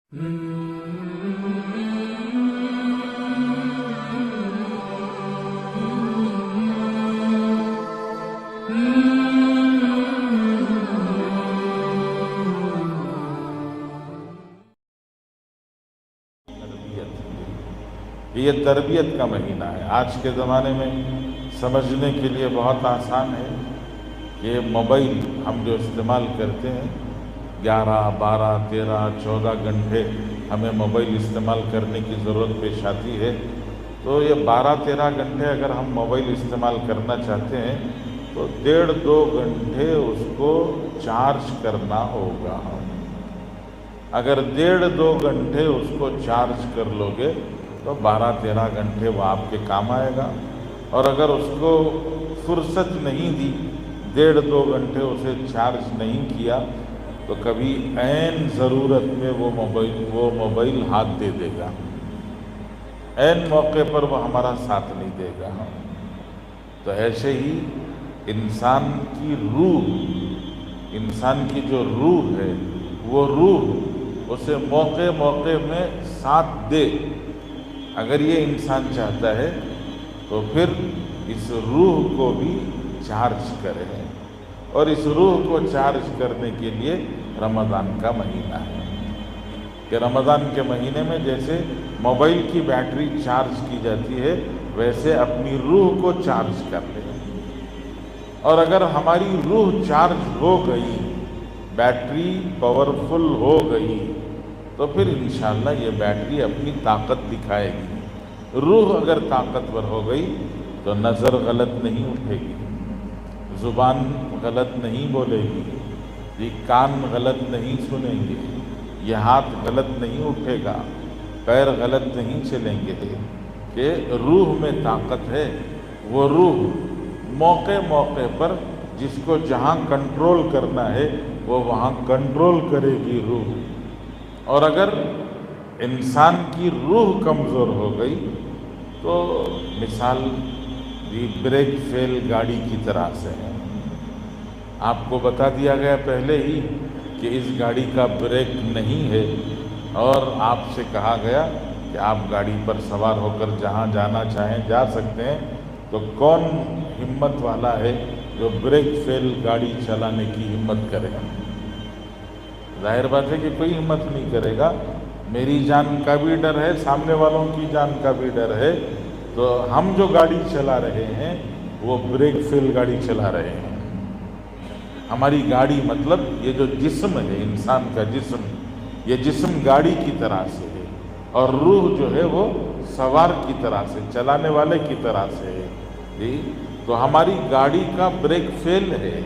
یہ تربیت کا مہینہ ہے۔ آج کے زمانے میں سمجھنے کے لیے بہت آسان ہے کہ موبائل ہم جو استعمال کرتے ہیں 11، 12، 13، 14 گھنٹے ہمیں موبائل استعمال کرنے کی ضرورت پیش آتی ہے۔ تو یہ 12-13 گھنٹے اگر ہم موبائل استعمال کرنا چاہتے ہیں تو 1.5-2 گھنٹے اس کو چارج کرنا ہوگا۔ اگر 1.5-2 گھنٹے اس کو چارج کر لو گے تو 12-13 گھنٹے وہ آپ کے کام آئے گا۔ اور اگر اس کو فرصت نہیں دی، 1.5-2 گھنٹے اسے چارج نہیں کیا تو کبھی عین ضرورت میں وہ موبائل ہاتھ دے دے گا، عین موقع پر وہ ہمارا ساتھ نہیں دے گا۔ تو ایسے ہی انسان کی جو روح ہے، وہ روح اسے موقع میں ساتھ دے۔ اگر یہ انسان چاہتا ہے تو پھر اس روح کو بھی چارج کرے، اور اس روح کو چارج کرنے کے لیے رمضان کا مہینہ ہے کہ رمضان کے مہینے میں جیسے موبائل کی بیٹری چارج کی جاتی ہے ویسے اپنی روح کو چارج کر لے۔ اور اگر ہماری روح چارج ہو گئی، بیٹری پاورفل ہو گئی، تو پھر انشاءاللہ یہ بیٹری اپنی طاقت دکھائے گی۔ روح اگر طاقتور ہو گئی تو نظر غلط نہیں اٹھے گی، زبان غلط نہیں بولے گی، یہ کان غلط نہیں سنیں گے، یہ ہاتھ غلط نہیں اٹھے گا، پیر غلط نہیں چلیں گے، کہ روح میں طاقت ہے۔ وہ روح موقع پر جس کو جہاں کنٹرول کرنا ہے وہ وہاں کنٹرول کرے گی روح۔ اور اگر انسان کی روح کمزور ہو گئی تو مثال بریک فیل گاڑی کی طرح سے ہے۔ آپ کو بتا دیا گیا پہلے ہی کہ اس گاڑی کا بریک نہیں ہے، اور آپ سے کہا گیا کہ آپ گاڑی پر سوار ہو کر جہاں جانا چاہیں جا سکتے ہیں، تو کون ہمت والا ہے جو بریک فیل گاڑی چلانے کی ہمت کرے گا؟ ظاہر بات ہے کہ کوئی ہمت نہیں کرے گا۔ میری جان کا بھی ڈر ہے، سامنے والوں کی جان کا بھی ڈر ہے، تو ہم جو گاڑی چلا رہے ہیں وہ بریک فیل گاڑی چلا رہے ہیں۔ ہماری گاڑی مطلب یہ جو جسم ہے، انسان کا جسم، یہ جسم گاڑی کی طرح سے ہے، اور روح جو ہے وہ سوار کی طرح سے، چلانے والے کی طرح سے ہے جی۔ تو ہماری گاڑی کا بریک فیل ہے،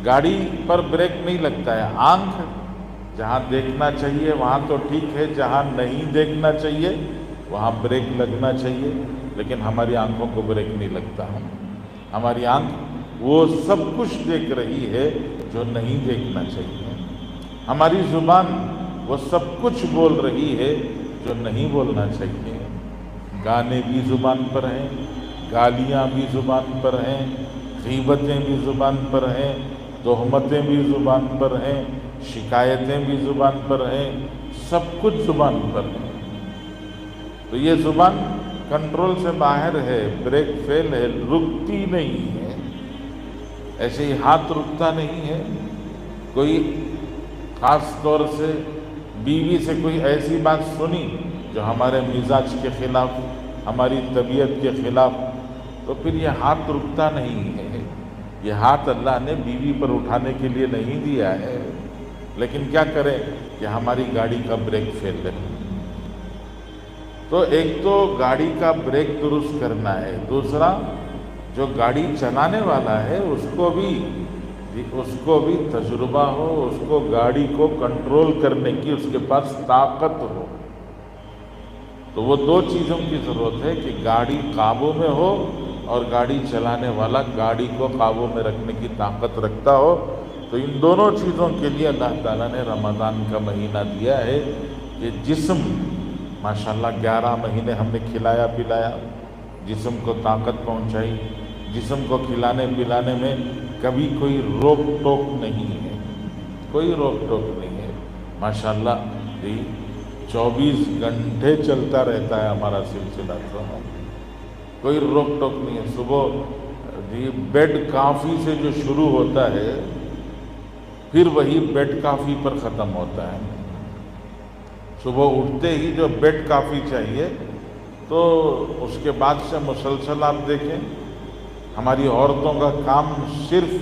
گاڑی پر بریک نہیں لگتا ہے۔ آنکھ جہاں دیکھنا چاہیے وہاں تو ٹھیک ہے، جہاں نہیں دیکھنا چاہیے وہاں بریک لگنا چاہیے، لیکن ہماری آنکھوں کو بریک نہیں لگتا۔ ہماری آنکھ وہ سب کچھ دیکھ رہی ہے جو نہیں دیکھنا چاہیے۔ ہماری زبان وہ سب کچھ بول رہی ہے جو نہیں بولنا چاہیے۔ گانے بھی زبان پر ہیں، گالیاں بھی زبان پر ہیں، غیبتیں بھی زبان پر ہیں، تہمتیں بھی زبان پر ہیں، شکایتیں بھی زبان پر ہیں، سب کچھ زبان پر ہے۔ تو یہ زبان کنٹرول سے باہر ہے، بریک فیل ہے، رکتی نہیں ہے۔ ایسے ہی ہاتھ رکتا نہیں ہے۔ کوئی خاص طور سے بیوی سے کوئی ایسی بات سنی جو ہمارے مزاج کے خلاف، ہماری طبیعت کے خلاف، تو پھر یہ ہاتھ رکتا نہیں ہے۔ یہ ہاتھ اللہ نے بیوی پر اٹھانے کے لیے نہیں دیا ہے، لیکن کیا کریں کہ ہماری گاڑی کا بریک فیل ہے۔ تو ایک تو گاڑی کا بریک درست کرنا ہے، دوسرا جو گاڑی چلانے والا ہے اس کو بھی تجربہ ہو، اس کو گاڑی کو کنٹرول کرنے کی اس کے پاس طاقت ہو۔ تو وہ دو چیزوں کی ضرورت ہے کہ گاڑی قابو میں ہو اور گاڑی چلانے والا گاڑی کو قابو میں رکھنے کی طاقت رکھتا ہو۔ تو ان دونوں چیزوں کے لیے اللہ تعالیٰ نے رمضان کا مہینہ دیا ہے کہ جسم ماشاءاللہ 11 مہینے ہم نے کھلایا پلایا، جسم کو طاقت پہنچائی، جسم کو کھلانے پلانے میں کبھی کوئی روک ٹوک نہیں ہے، کوئی روک ٹوک نہیں ہے۔ ماشاءاللہ جی 24 گھنٹے چلتا رہتا ہے ہمارا سلسلہ، تو کوئی روک ٹوک نہیں ہے۔ صبح جی بیڈ کافی سے جو شروع ہوتا ہے پھر وہی بیڈ کافی پر ختم ہوتا ہے۔ صبح اٹھتے ہی جو بیڈ کافی چاہیے، تو اس کے بعد سے مسلسل آپ دیکھیں ہماری عورتوں کا کام صرف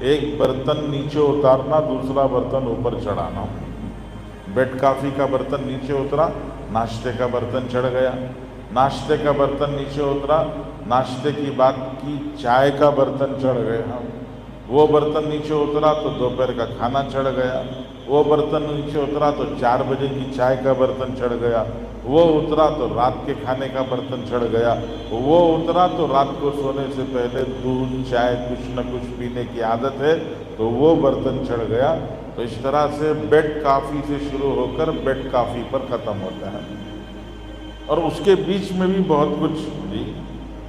ایک برتن نیچے اتارنا، دوسرا برتن اوپر چڑھانا۔ بیڈ کافی کا برتن نیچے اترا، ناشتے کا برتن چڑھ گیا، ناشتے کا برتن نیچے اترا، ناشتے کی بات کی چائے کا برتن چڑھ گیا، وہ برتن نیچے اترا تو دوپہر کا کھانا چڑھ گیا، وہ برتن نیچے اترا تو 4 بجے کی چائے کا برتن چڑھ گیا، وہ اترا تو رات کے کھانے کا برتن چڑھ گیا، وہ اترا تو رات کو سونے سے پہلے دودھ چائے کچھ نہ کچھ پینے کی عادت ہے تو وہ برتن چڑھ گیا۔ تو اس طرح سے بیڈ کافی سے شروع ہو کر بیڈ کافی پر ختم ہوتا ہے۔ اور اس کے بیچ میں بھی بہت کچھ جی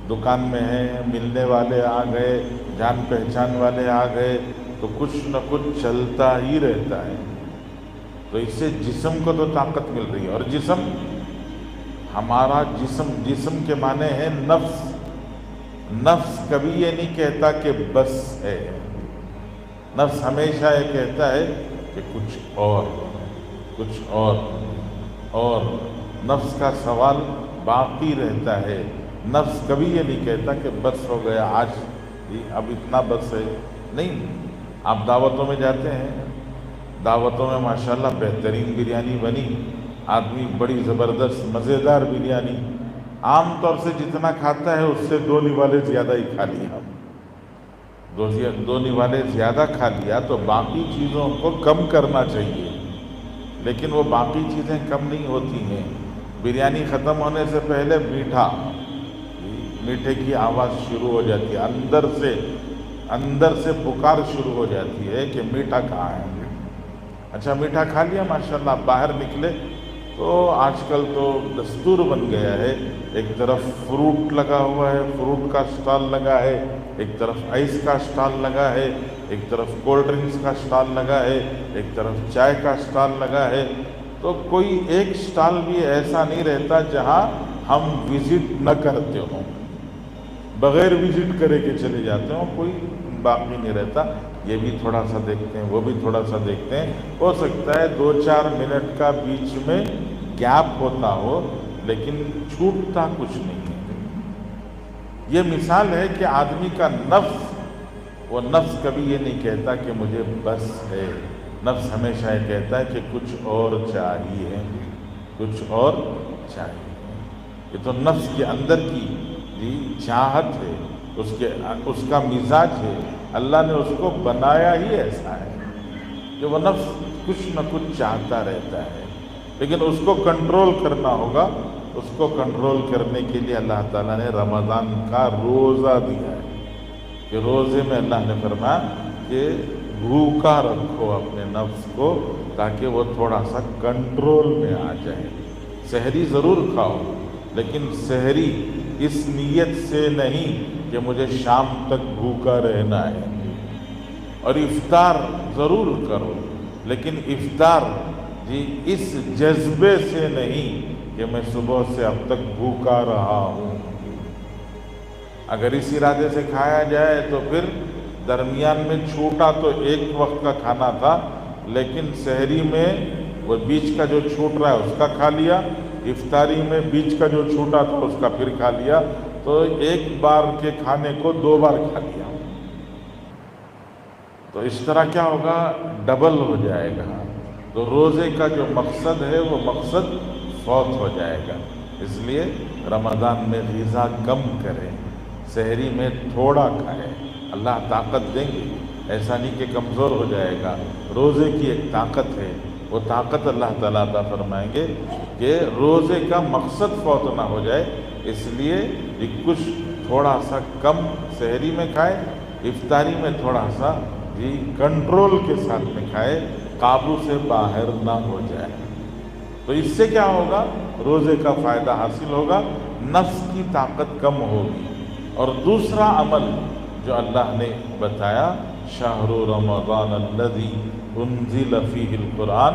دکان میں ہے، ملنے والے آ گئے، جان پہچان والے آ گئے، تو کچھ نہ کچھ چلتا ہی رہتا ہے۔ تو اس سے جسم کو تو طاقت مل رہی ہے، اور جسم ہمارا جسم کے معنی ہے نفس۔ نفس کبھی یہ نہیں کہتا کہ بس ہے، نفس ہمیشہ یہ کہتا ہے کہ کچھ اور نفس کا سوال باقی رہتا ہے۔ نفس کبھی یہ نہیں کہتا کہ بس ہو گیا، آج اب اتنا بس ہے، نہیں۔ آپ دعوتوں میں جاتے ہیں، دعوتوں میں ماشاءاللہ بہترین بریانی بنی، آدمی بڑی زبردست مزیدار بریانی، عام طور سے جتنا کھاتا ہے اس سے 2 نوالے زیادہ ہی کھا لیا، 2 نوالے زیادہ کھا لیا تو باقی چیزوں کو کم کرنا چاہیے، لیکن وہ باقی چیزیں کم نہیں ہوتی ہیں۔ بریانی ختم ہونے سے پہلے میٹھے کی آواز شروع ہو جاتی ہے، اندر سے پکار شروع ہو جاتی ہے کہ میٹھا کہاں ہے۔ اچھا میٹھا کھا لیا ماشاءاللہ، باہر نکلے تو آج کل تو دستور بن گیا ہے، ایک طرف فروٹ لگا ہوا ہے، فروٹ کا سٹال لگا ہے، ایک طرف آئس کا سٹال لگا ہے، ایک طرف کولڈ ڈرنکس کا سٹال لگا ہے، ایک طرف چائے کا سٹال لگا ہے۔ تو کوئی ایک سٹال بھی ایسا نہیں رہتا جہاں ہم وزٹ نہ کرتے ہوں، بغیر وزٹ کرے کے چلے جاتے ہوں، کوئی باقی نہیں رہتا۔ یہ بھی تھوڑا سا دیکھتے ہیں، وہ بھی تھوڑا سا دیکھتے ہیں، ہو سکتا ہے 2-4 منٹ کا بیچ میں گیپ ہوتا ہو، لیکن چھوٹتا کچھ نہیں ہے۔ یہ مثال ہے کہ آدمی کا نفس، وہ نفس کبھی یہ نہیں کہتا کہ مجھے بس ہے، نفس ہمیشہ یہ کہتا ہے کہ کچھ اور چاہیے، کچھ اور چاہیے۔ یہ تو نفس کے اندر کی چاہت ہے، اس کا مزاج ہے، اللہ نے اس کو بنایا ہی ایسا ہے کہ وہ نفس کچھ نہ کچھ چاہتا رہتا ہے، لیکن اس کو کنٹرول کرنا ہوگا۔ اس کو کنٹرول کرنے کے لیے اللہ تعالیٰ نے رمضان کا روزہ دیا ہے، کہ روزے میں اللہ نے فرمایا کہ بھوکا رکھو اپنے نفس کو تاکہ وہ تھوڑا سا کنٹرول میں آ جائے۔ سحری ضرور کھاؤ، لیکن سحری اس نیت سے نہیں کہ مجھے شام تک بھوکا رہنا ہے، اور افطار ضرور کرو، لیکن افطار اس جذبے سے نہیں کہ میں صبح سے اب تک بھوکا رہا ہوں۔ اگر اس ارادے سے کھایا جائے تو پھر درمیان میں چھوٹا تو ایک وقت کا کھانا تھا، لیکن سحری میں وہ بیچ کا جو چھوٹ رہا ہے اس کا کھا لیا، افطاری میں بیچ کا جو چھوٹا تھا اس کا پھر کھا لیا، تو ایک بار کے کھانے کو 2 بار کھا لیا، تو اس طرح کیا ہوگا، ڈبل ہو جائے گا۔ تو روزے کا جو مقصد ہے وہ مقصد فوت ہو جائے گا۔ اس لیے رمضان میں غذا کم کریں، سحری میں تھوڑا کھائیں، اللہ طاقت دیں گے، ایسا نہیں کہ کمزور ہو جائے گا۔ روزے کی ایک طاقت ہے، وہ طاقت اللہ تعالیٰ عطا فرمائیں گے کہ روزے کا مقصد فوت نہ ہو جائے، اس لیے کچھ تھوڑا سا کم سحری میں کھائے، افطاری میں تھوڑا سا کنٹرول کے ساتھ میں کھائے، قابو سے باہر نہ ہو جائے۔ تو اس سے کیا ہوگا، روزے کا فائدہ حاصل ہوگا، نفس کی طاقت کم ہوگی۔ اور دوسرا عمل جو اللہ نے بتایا، شہر رمضان الذی انزل فیہ القرآن،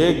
1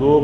2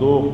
2